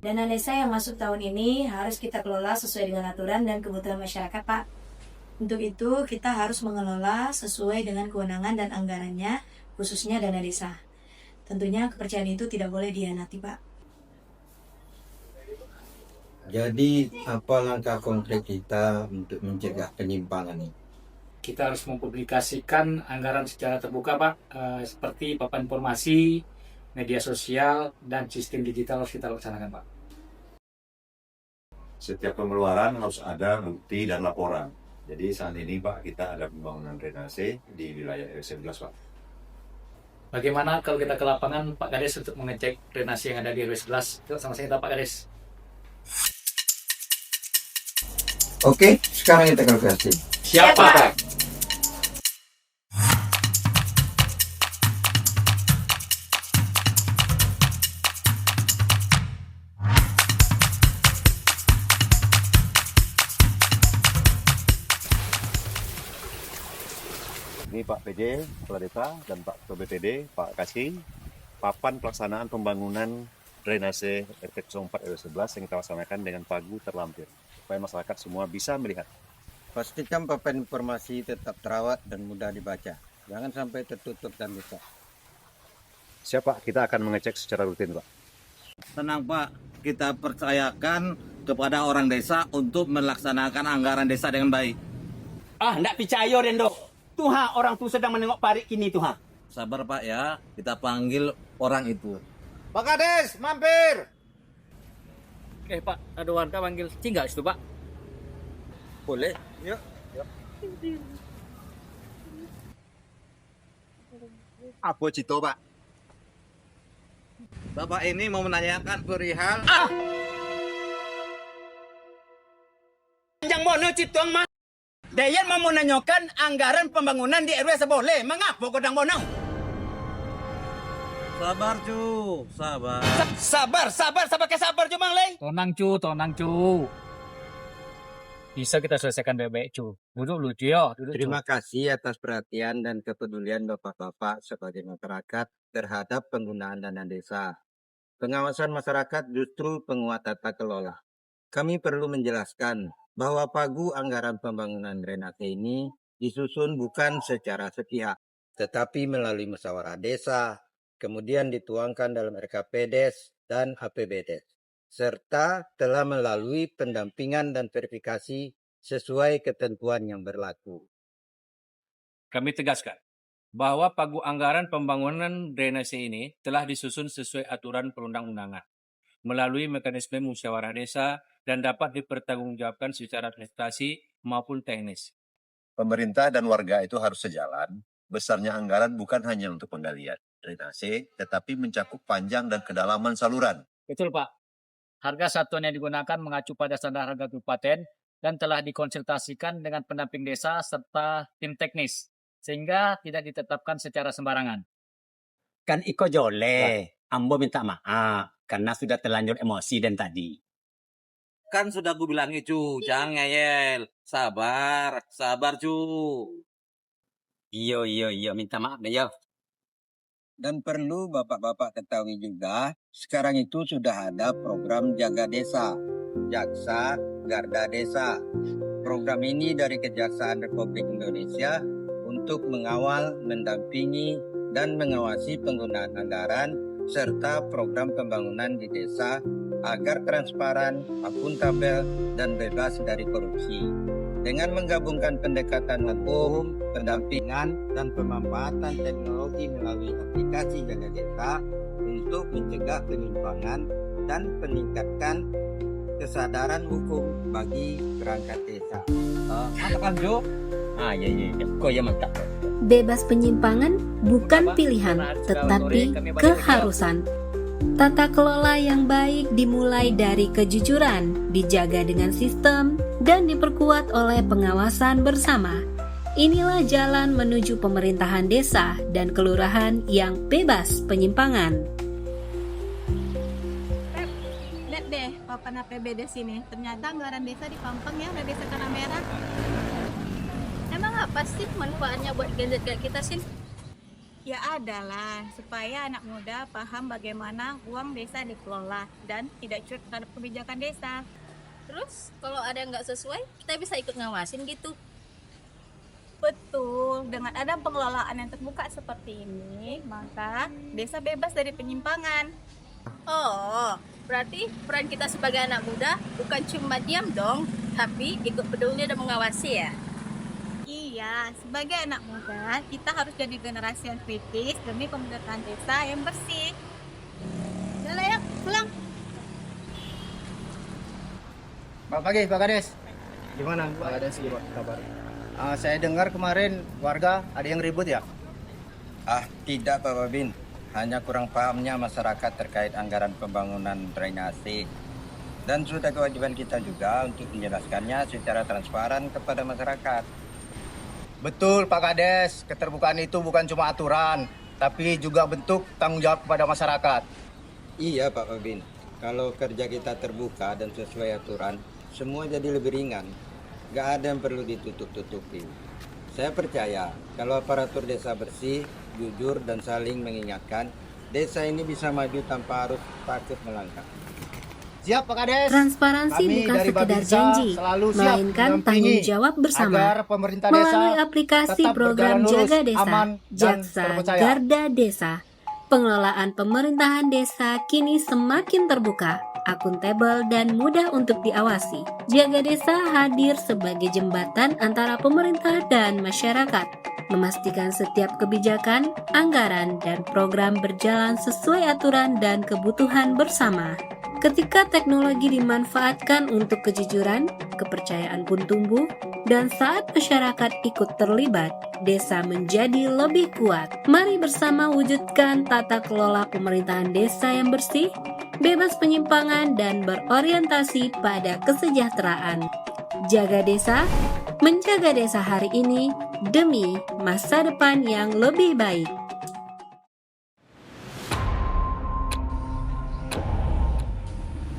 Dana desa yang masuk tahun ini harus kita kelola sesuai dengan aturan dan kebutuhan masyarakat, Pak. Untuk itu, kita harus mengelola sesuai dengan kewenangan dan anggarannya, khususnya dana desa. Tentunya kepercayaan itu tidak boleh dihianati, Pak. Jadi, apa langkah konkret kita untuk mencegah penyimpangan ini? Kita harus mempublikasikan anggaran secara terbuka, Pak, seperti papan informasi, media sosial, dan sistem digital harus kita laksanakan, Pak. Setiap pengeluaran harus ada bukti dan laporan. Jadi saat ini Pak, kita ada pembangunan drainase di wilayah RW 11, Pak. Bagaimana kalau kita ke lapangan, Pak Kades, untuk mengecek drainase yang ada di RW 11? Yuk, sama-sama kita, Pak Kades. Oke, sekarang kita kalkulasi. Siapa? Ini Pak PJ, Kepala Desa, dan Pak Ketua BPD, Pak Kasih, papan pelaksanaan pembangunan drainase RT 04 RW 11 yang kita laksanakan dengan pagu terlampir, supaya masyarakat semua bisa melihat. Pastikan papan informasi tetap terawat dan mudah dibaca. Jangan sampai tertutup dan rusak. Siap Pak, kita akan mengecek secara rutin Pak. Tenang Pak, kita percayakan kepada orang desa untuk melaksanakan anggaran desa dengan baik. Ah, ndak percaya Rendo. Tuhan, orang tu sedang menengok parit kini Tuhan. Sabar Pak ya, kita panggil orang itu. Pak Kades, mampir. Pak, ada warga panggil tinggal situ, Pak. Boleh? Yuk. Apa cito Pak? Bapak ini mau menanyakan perihal Yang mono cituang mah. Dayan mau menanyakan anggaran pembangunan di RW seboleh. Mengapa kodang mono? sabar cu, sabar. Sabar ke sabar Jumang Lei. Tonang cu. Bisa kita selesaikan baik-baik, cu. Duduk lu, Cio. Duduk, Terima kasih atas perhatian dan kepedulian Bapak-Bapak sebagai masyarakat terhadap penggunaan dana desa. Pengawasan masyarakat justru penguat tata kelola. Kami perlu menjelaskan bahwa pagu anggaran pembangunan drainase ini disusun bukan secara sepihak, tetapi melalui musyawarah desa, kemudian dituangkan dalam RKPDes dan APBDes, serta telah melalui pendampingan dan verifikasi sesuai ketentuan yang berlaku. Kami tegaskan bahwa pagu anggaran pembangunan drainase ini telah disusun sesuai aturan perundang-undangan melalui mekanisme musyawarah desa dan dapat dipertanggungjawabkan secara administrasi maupun teknis. Pemerintah dan warga itu harus sejalan. Besarnya anggaran bukan hanya untuk penggalian drainase, tetapi mencakup panjang dan kedalaman saluran. Betul, Pak. Harga satuan yang digunakan mengacu pada standar harga kabupaten dan telah dikonsultasikan dengan pendamping desa serta tim teknis, sehingga tidak ditetapkan secara sembarangan. Kan Iko jole. Ambo minta maaf karena sudah terlanjur emosi dan tadi. Kan sudah gue bilang cu, jangan ngeyel. Sabar cu. Iyo, minta maaf deh yo. Dan perlu Bapak-Bapak ketahui juga, sekarang itu sudah ada program Jaga Desa, Jaksa Garda Desa. Program ini dari Kejaksaan Republik Indonesia untuk mengawal, mendampingi, dan mengawasi penggunaan anggaran serta program pembangunan di desa agar transparan, akuntabel, dan bebas dari korupsi. Dengan menggabungkan pendekatan hukum, pendampingan, dan pemanfaatan teknologi melalui aplikasi Jaga Desa untuk mencegah penyimpangan dan meningkatkan kesadaran hukum bagi perangkat desa. Mantap kan cu? Iya. Kok ya mantap. Bebas penyimpangan bukan pilihan, tetapi keharusan. Tata kelola yang baik dimulai dari kejujuran, dijaga dengan sistem, dan diperkuat oleh pengawasan bersama. Inilah jalan menuju pemerintahan desa dan kelurahan yang bebas penyimpangan. Lihat deh papan APBD sini. Ternyata anggaran desa dipampang ya udah desa Tanah Merah. Emang apa sih manfaatnya buat gadget kayak kita sih? Ya adalah, supaya anak muda paham bagaimana uang desa dikelola dan tidak cuek terhadap kebijakan desa. Terus kalau ada yang nggak sesuai, kita bisa ikut ngawasin gitu. Betul, dengan ada pengelolaan yang terbuka seperti ini, maka desa bebas dari penyimpangan. Oh, berarti peran kita sebagai anak muda bukan cuma diam dong, tapi ikut peduli dan mengawasi ya. Iya, sebagai anak muda, kita harus jadi generasi yang kritis demi pemerintahan desa yang bersih. Udah lah ya, pulang. Selamat pagi Pak Kades. Gimana Pak Kades kabar? Saya dengar kemarin warga ada yang ribut ya? Tidak Pak Babin. Hanya kurang pahamnya masyarakat terkait anggaran pembangunan drainase. Dan sudah kewajiban kita juga untuk menjelaskannya secara transparan kepada masyarakat. Betul Pak Kades, keterbukaan itu bukan cuma aturan, tapi juga bentuk tanggung jawab kepada masyarakat. Iya Pak Babin. Kalau kerja kita terbuka dan sesuai aturan, semua jadi lebih ringan. Gak ada yang perlu ditutup-tutupi. Saya percaya kalau aparatur desa bersih, jujur, dan saling mengingatkan, desa ini bisa maju tanpa harus takut melangkah. Siap Pak Kades. Transparansi Kami bukan dari sekedar Babinsa janji, selalu siap melainkan mendampingi tanggung jawab bersama. agar pemerintah desa Melalui aplikasi tetap program berjalan lurus, Jaga Desa, aman, dan Jaksa, terpercaya. Garda Desa, pengelolaan pemerintahan desa kini semakin terbuka, akuntabel, dan mudah untuk diawasi. Jaga Desa hadir sebagai jembatan antara pemerintah dan masyarakat, memastikan setiap kebijakan, anggaran, dan program berjalan sesuai aturan dan kebutuhan bersama. Ketika teknologi dimanfaatkan untuk kejujuran, kepercayaan pun tumbuh, dan saat masyarakat ikut terlibat, desa menjadi lebih kuat. Mari bersama wujudkan tata kelola pemerintahan desa yang bersih, bebas penyimpangan, dan berorientasi pada kesejahteraan. Jaga Desa, menjaga desa hari ini demi masa depan yang lebih baik.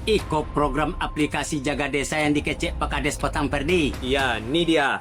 Iko program aplikasi Jaga Desa yang dikecek Pak Kades Petang Perdi. Iya, ini dia.